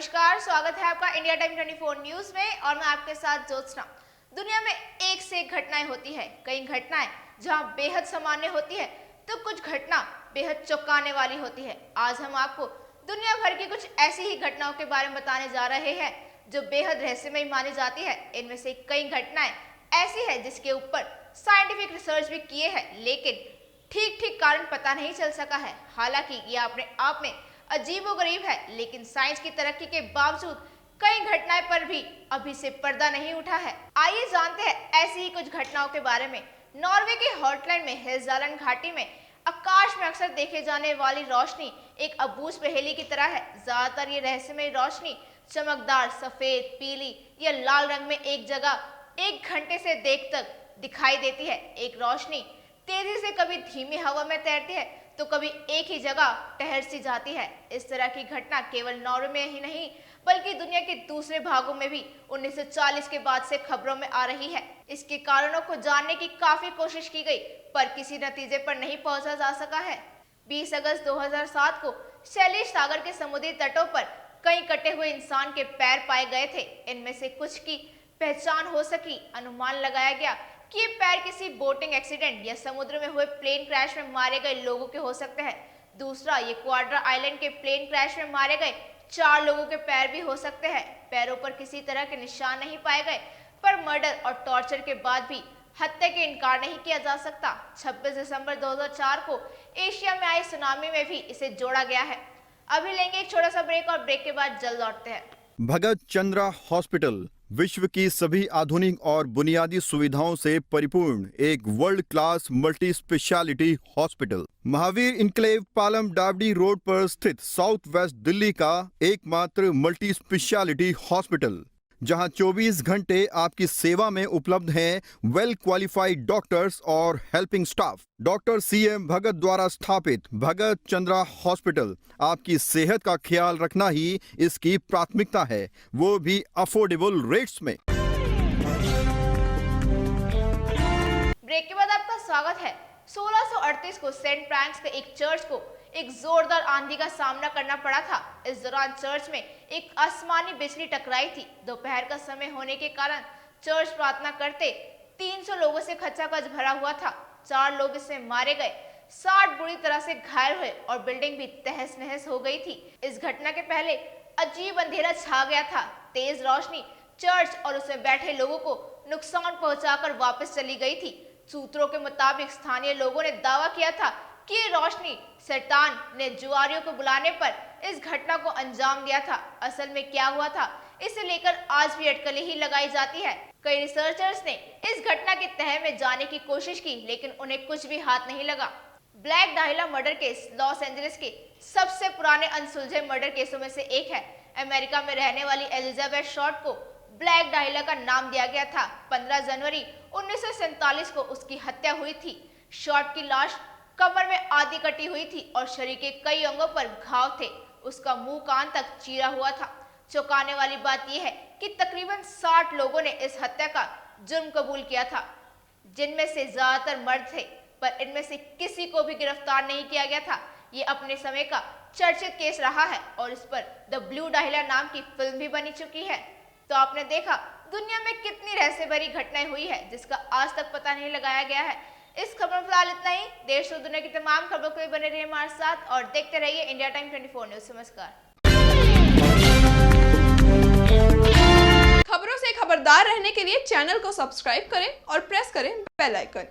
नमस्कार, स्वागत है आपका इंडिया टाइम 24 न्यूज में और मैं आपके साथ ज्योत्सना। दुनिया में एक से एक घटनाएं होती है। कई घटनाएं जहां बेहद सामान्य होती है तो कुछ घटना बेहद चौंकाने वाली होती है। आज हम आपको दुनिया भर की कुछ ऐसी ही घटनाओं के बारे में बताने जा रहे हैं जो बेहद रहस्यमय मानी जाती है। इनमें से कई घटनाएं ऐसी है जिसके ऊपर साइंटिफिक रिसर्च भी किए हैं, लेकिन ठीक कारण पता नहीं चल सका है। हालांकि यह अपने आप में अजीबोगरीब है, लेकिन साइंस की तरक्की के बावजूद कई घटनाएं पर भी अभी से पर्दा नहीं उठा है। आइए जानते हैं ऐसी ही कुछ घटनाओं के बारे में। नॉर्वे के हॉटलैंड में हेज़ालैंड घाटी में आकाश में अक्सर देखे जाने वाली रोशनी एक अबूझ पहेली की तरह है। ज्यादातर ये रहस्यमय रोशनी चमकदार सफेद, पीली या लाल रंग में एक जगह 1 घंटे से देर तक दिखाई देती है। एक रोशनी तेजी से कभी धीमी हवा में तैरती है तो कभी एक ही जगह ठहर सी जाती है। इस तरह की घटना केवल नॉर्वे में ही नहीं बल्कि दुनिया के दूसरे भागों में भी 1940 के बाद से खबरों में आ रही है। इसके कारणों को जानने की काफी कोशिश की गई पर किसी नतीजे पर नहीं पहुंचा जा सका है। 20 अगस्त 2007 को शैलीश सागर के समुद्री तटों पर कई कटे हुए इंसान के पैर पाए गए थे। इनमें से कुछ की पहचान हो सकी। अनुमान लगाया गया कि ये पैर किसी बोटिंग एक्सीडेंट या समुद्र में हुए प्लेन क्रैश में मारे गए लोगों के हो सकते हैं। दूसरा, ये क्वाड्रा आइलैंड के प्लेन क्रैश में मारे गए 4 लोगों के पैर भी हो सकते हैं। पैरों पर किसी तरह के निशान नहीं पाए गए, पर मर्डर और टॉर्चर के बाद भी हत्या के इनकार नहीं किया जा सकता। 26 दिसंबर 2004 को एशिया में आई सुनामी में भी इसे जोड़ा गया है। अभी लेंगे एक छोटा सा ब्रेक और ब्रेक के बाद जल्द लौटते हैं। भगत चंद्रा हॉस्पिटल विश्व की सभी आधुनिक और बुनियादी सुविधाओं से परिपूर्ण एक world class multi speciality hospital Mahavir enclave Palam डावडी रोड पर स्थित साउथ वेस्ट दिल्ली का एकमात्र मल्टी स्पेशलिटी हॉस्पिटल, जहां 24 घंटे आपकी सेवा में उपलब्ध हैं वेल क्वालिफाइड डॉक्टर्स और हेल्पिंग स्टाफ। डॉक्टर CM भगत द्वारा स्थापित भगत चंद्रा हॉस्पिटल आपकी सेहत का ख्याल रखना ही इसकी प्राथमिकता है, वो भी अफोर्डेबल रेट्स में। ब्रेक के बाद आपका स्वागत है। 1638 को सेंट फ्रैंक्स के एक चर्च को एक जोरदार आंधी का सामना करना पड़ा था। इस दौरान चर्च में एक आसमानी बिजली टकराई थी। दोपहर का समय होने के कारण चर्च प्रार्थना करते 300 लोगों से खचाखच भरा हुआ था। 4 लोग इसमें मारे गए, 60 बुरी तरह से घायल हुए और बिल्डिंग भी तहस नहस हो गई थी। इस घटना के पहले अजीब अंधेरा छा गया था। तेज रोशनी चर्च और उसमें बैठे लोगों को नुकसान पहुंचाकर वापस चली गई थी। सूत्रों के मुताबिक स्थानीय लोगों ने दावा किया था कि ये रोशनी शैतान ने जुआरियों को बुलाने पर इस घटना को अंजाम दिया था। असल में क्या हुआ था इसे लेकर आज भी अटकलें ही लगाई जाती है। कई रिसर्चर्स ने इस घटना के तह में जाने की कोशिश की, लेकिन उन्हें कुछ भी हाथ नहीं लगा। Black Dahlia murder case Los Angeles के सबसे पुराने अनसुलझे मर्डर केसों में से एक है। अमेरिका में रहने वाली एलिजाबेथ शॉर्ट को ब्लैक डायला का नाम दिया गया था। 15 जनवरी 1947 को उसकी हत्या हुई थी। शॉर्ट की लाश कमर में आधी कटी हुई थी और शरीर के कई अंगों पर घाव थे। उसका मुंह कान तक चीरा हुआ था। चौंकाने वाली बात यह है कि तकरीबन 60 लोगों ने इस हत्या का जुर्म कबूल किया था, जिनमें से ज्यादातर मर्द थे, पर इनमें से किसी को भी गिरफ्तार नहीं किया गया था। ये अपने समय का चर्चित केस रहा है और इस पर द ब्लू डायला नाम की फिल्म भी बनी चुकी है। तो आपने देखा दुनिया में कितनी रहस्य भरी घटनाएं हुई है जिसका आज तक पता नहीं लगाया गया है। इस खबर में फिलहाल इतना ही। देश और दुनिया की तमाम खबरों के लिए बने रहिए हमारे साथ और देखते रहिए इंडिया टाइम 24 न्यूज। नमस्कार। खबरों से खबरदार रहने के लिए चैनल को सब्सक्राइब करें और प्रेस करें बेल आइकन।